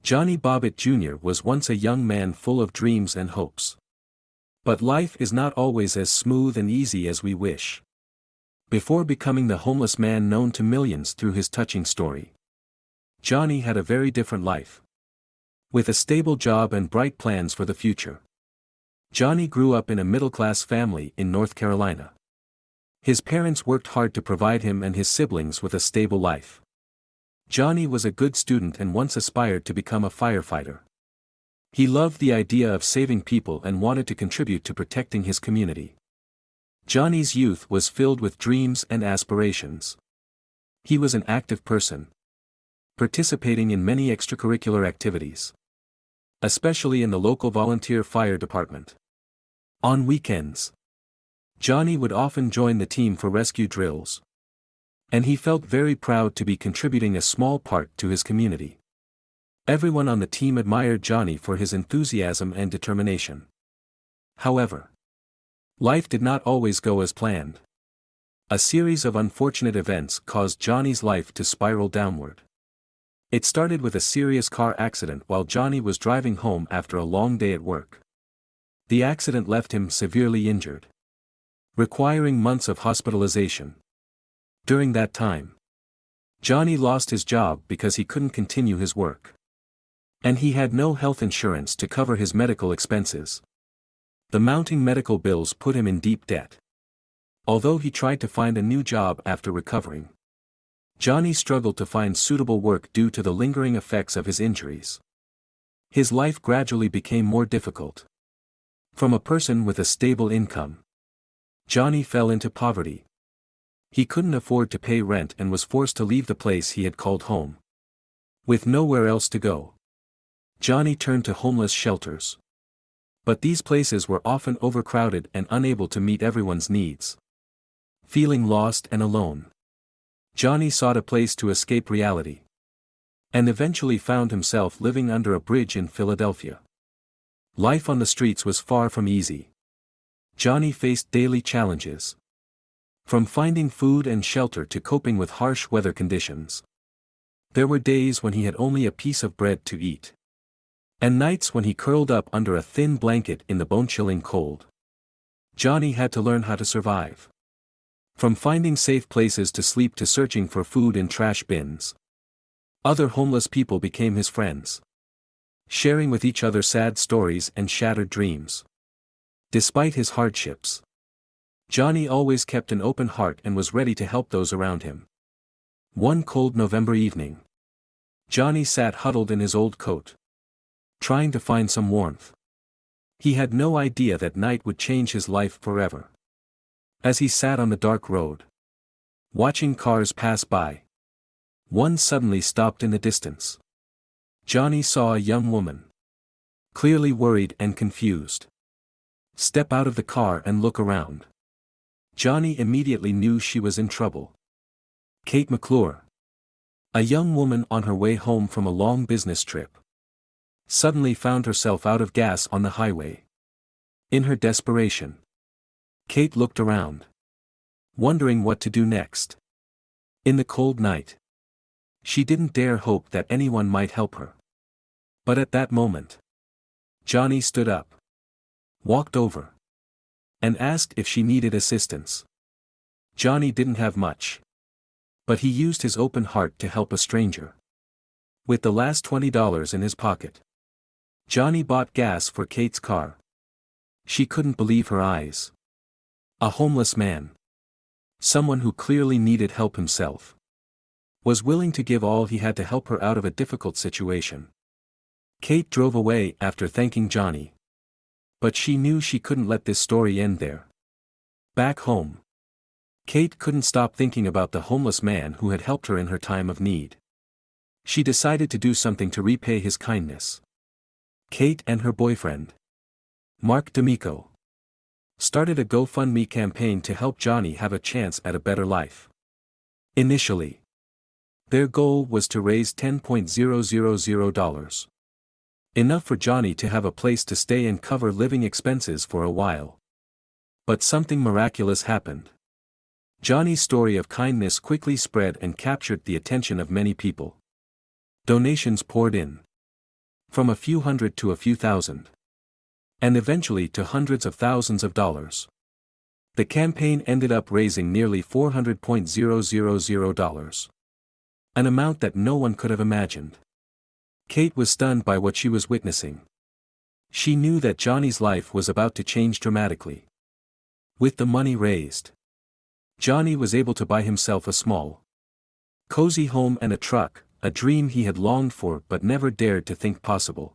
Johnny Bobbitt Jr. was once a young man full of dreams and hopes. But life is not always as smooth and easy as we wish. Before becoming the homeless man known to millions through his touching story, Johnny had a very different life. With a stable job and bright plans for the future, Johnny grew up in a middle-class family in North Carolina. His parents worked hard to provide him and his siblings with a stable life. Johnny was a good student and once aspired to become a firefighter. He loved the idea of saving people and wanted to contribute to protecting his community. Johnny's youth was filled with dreams and aspirations. He was an active person, participating in many extracurricular activities, especially in the local volunteer fire department. On weekends, Johnny would often join the team for rescue drills, and he felt very proud to be contributing a small part to his community. Everyone on the team admired Johnny for his enthusiasm and determination. However, life did not always go as planned. A series of unfortunate events caused Johnny's life to spiral downward. It started with a serious car accident while Johnny was driving home after a long day at work. The accident left him severely injured, requiring months of hospitalization. During that time, Johnny lost his job because he couldn't continue his work. And he had no health insurance to cover his medical expenses. The mounting medical bills put him in deep debt. Although he tried to find a new job after recovering, Johnny struggled to find suitable work due to the lingering effects of his injuries. His life gradually became more difficult. From a person with a stable income, Johnny fell into poverty. He couldn't afford to pay rent and was forced to leave the place he had called home. With nowhere else to go, Johnny turned to homeless shelters. But these places were often overcrowded and unable to meet everyone's needs. Feeling lost and alone, Johnny sought a place to escape reality, and eventually found himself living under a bridge in Philadelphia. Life on the streets was far from easy. Johnny faced daily challenges, from finding food and shelter to coping with harsh weather conditions. There were days when he had only a piece of bread to eat, and nights when he curled up under a thin blanket in the bone-chilling cold. Johnny had to learn how to survive. From finding safe places to sleep to searching for food in trash bins. Other homeless people became his friends, sharing with each other sad stories and shattered dreams. Despite his hardships, Johnny always kept an open heart and was ready to help those around him. One cold November evening, Johnny sat huddled in his old coat, trying to find some warmth. He had no idea that night would change his life forever. As he sat on the dark road, watching cars pass by, one suddenly stopped in the distance. Johnny saw a young woman, clearly worried and confused, step out of the car and look around. Johnny immediately knew she was in trouble. Kate McClure, a young woman on her way home from a long business trip, suddenly found herself out of gas on the highway. In her desperation, Kate looked around, wondering what to do next. In the cold night, she didn't dare hope that anyone might help her. But at that moment, Johnny stood up, walked over, and asked if she needed assistance. Johnny didn't have much, but he used his open heart to help a stranger. With the last $20 in his pocket, Johnny bought gas for Kate's car. She couldn't believe her eyes. A homeless man, someone who clearly needed help himself, was willing to give all he had to help her out of a difficult situation. Kate drove away after thanking Johnny. But she knew she couldn't let this story end there. Back home, Kate couldn't stop thinking about the homeless man who had helped her in her time of need. She decided to do something to repay his kindness. Kate and her boyfriend, Mark D'Amico, started a GoFundMe campaign to help Johnny have a chance at a better life. Initially, their goal was to raise $10,000. Enough for Johnny to have a place to stay and cover living expenses for a while. But something miraculous happened. Johnny's story of kindness quickly spread and captured the attention of many people. Donations poured in, from a few hundred to a few thousand. And eventually to hundreds of thousands of dollars. The campaign ended up raising nearly $400,000. An amount that no one could have imagined. Kate was stunned by what she was witnessing. She knew that Johnny's life was about to change dramatically. With the money raised, Johnny was able to buy himself a small, cozy home and a truck, a dream he had longed for but never dared to think possible.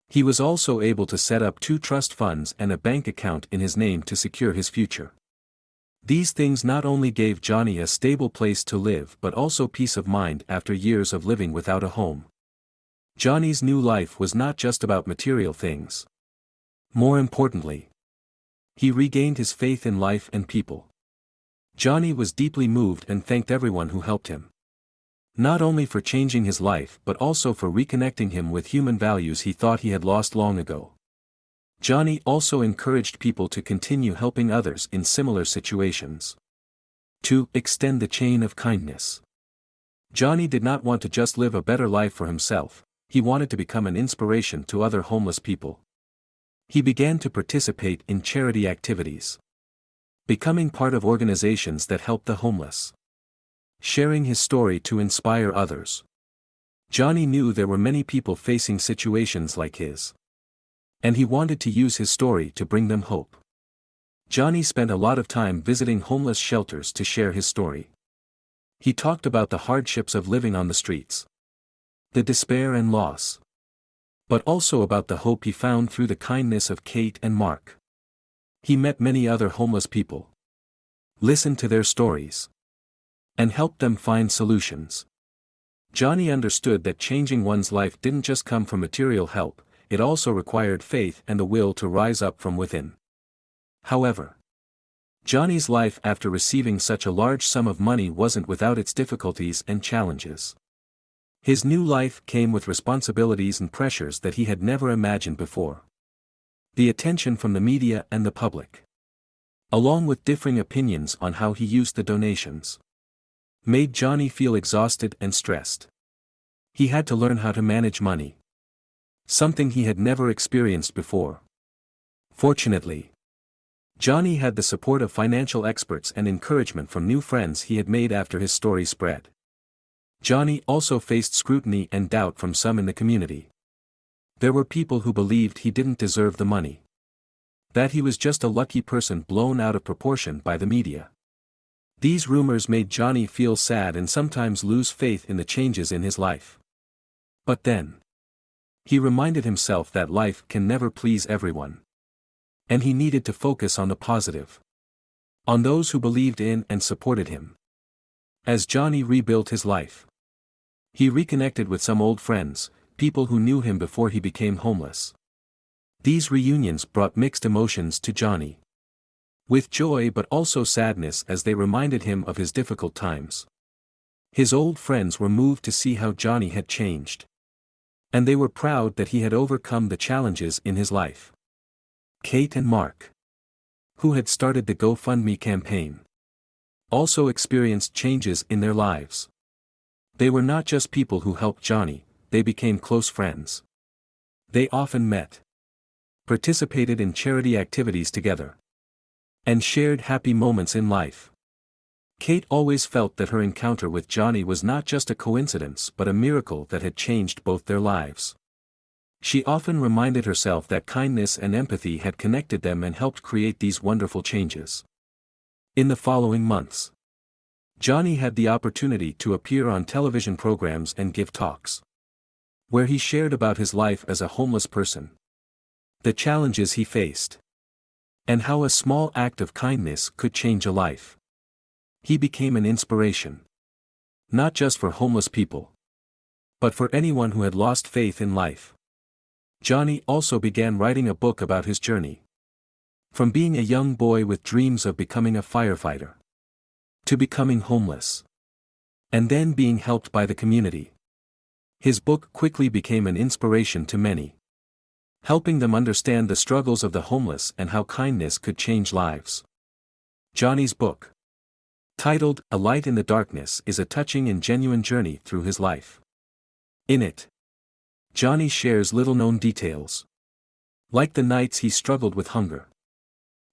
He was also able to set up 2 trust funds and a bank account in his name to secure his future. These things not only gave Johnny a stable place to live but also peace of mind after years of living without a home. Johnny's new life was not just about material things. More importantly, he regained his faith in life and people. Johnny was deeply moved and thanked everyone who helped him. Not only for changing his life but also for reconnecting him with human values he thought he had lost long ago. Johnny also encouraged people to continue helping others in similar situations. To extend the chain of kindness. Johnny did not want to just live a better life for himself, he wanted to become an inspiration to other homeless people. He began to participate in charity activities. Becoming part of organizations that help the homeless. Sharing his story to inspire others. Johnny knew there were many people facing situations like his. And he wanted to use his story to bring them hope. Johnny spent a lot of time visiting homeless shelters to share his story. He talked about the hardships of living on the streets. The despair and loss. But also about the hope he found through the kindness of Kate and Mark. He met many other homeless people. Listened to their stories. And helped them find solutions. Johnny understood that changing one's life didn't just come from material help, it also required faith and the will to rise up from within. However, Johnny's life after receiving such a large sum of money wasn't without its difficulties and challenges. His new life came with responsibilities and pressures that he had never imagined before. The attention from the media and the public, along with differing opinions on how he used the donations, made Johnny feel exhausted and stressed. He had to learn how to manage money. Something he had never experienced before. Fortunately, Johnny had the support of financial experts and encouragement from new friends he had made after his story spread. Johnny also faced scrutiny and doubt from some in the community. There were people who believed he didn't deserve the money. That he was just a lucky person blown out of proportion by the media. These rumors made Johnny feel sad and sometimes lose faith in the changes in his life. But then, he reminded himself that life can never please everyone. And he needed to focus on the positive. On those who believed in and supported him. As Johnny rebuilt his life, he reconnected with some old friends, people who knew him before he became homeless. These reunions brought mixed emotions to Johnny. With joy but also sadness as they reminded him of his difficult times. His old friends were moved to see how Johnny had changed. And they were proud that he had overcome the challenges in his life. Kate and Mark, who had started the GoFundMe campaign, also experienced changes in their lives. They were not just people who helped Johnny, they became close friends. They often met, participated in charity activities together, and shared happy moments in life. Kate always felt that her encounter with Johnny was not just a coincidence but a miracle that had changed both their lives. She often reminded herself that kindness and empathy had connected them and helped create these wonderful changes. In the following months, Johnny had the opportunity to appear on television programs and give talks, where he shared about his life as a homeless person, the challenges he faced, and how a small act of kindness could change a life. He became an inspiration. Not just for homeless people, but for anyone who had lost faith in life. Johnny also began writing a book about his journey. From being a young boy with dreams of becoming a firefighter, to becoming homeless, and then being helped by the community. His book quickly became an inspiration to many, helping them understand the struggles of the homeless and how kindness could change lives. Johnny's book, titled A Light in the Darkness, is a touching and genuine journey through his life. In it, Johnny shares little-known details. Like the nights he struggled with hunger.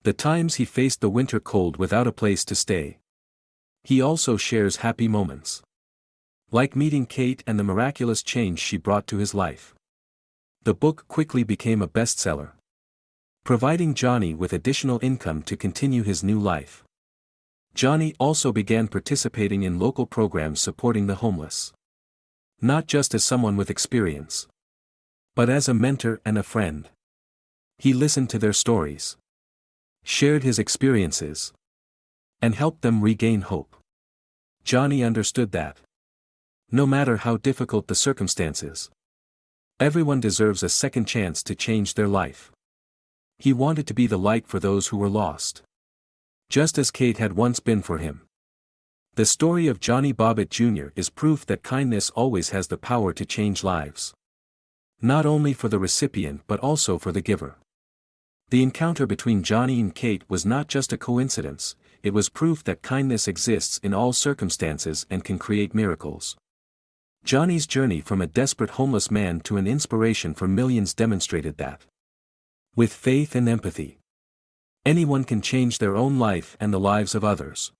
The times he faced the winter cold without a place to stay. He also shares happy moments. Like meeting Kate and the miraculous change she brought to his life. The book quickly became a bestseller, providing Johnny with additional income to continue his new life. Johnny also began participating in local programs supporting the homeless. Not just as someone with experience, but as a mentor and a friend. He listened to their stories, shared his experiences, and helped them regain hope. Johnny understood that, no matter how difficult the circumstances, everyone deserves a second chance to change their life. He wanted to be the light for those who were lost, just as Kate had once been for him. The story of Johnny Bobbitt Jr. is proof that kindness always has the power to change lives. Not only for the recipient but also for the giver. The encounter between Johnny and Kate was not just a coincidence, it was proof that kindness exists in all circumstances and can create miracles. Johnny's journey from a desperate homeless man to an inspiration for millions demonstrated that, with faith and empathy, anyone can change their own life and the lives of others.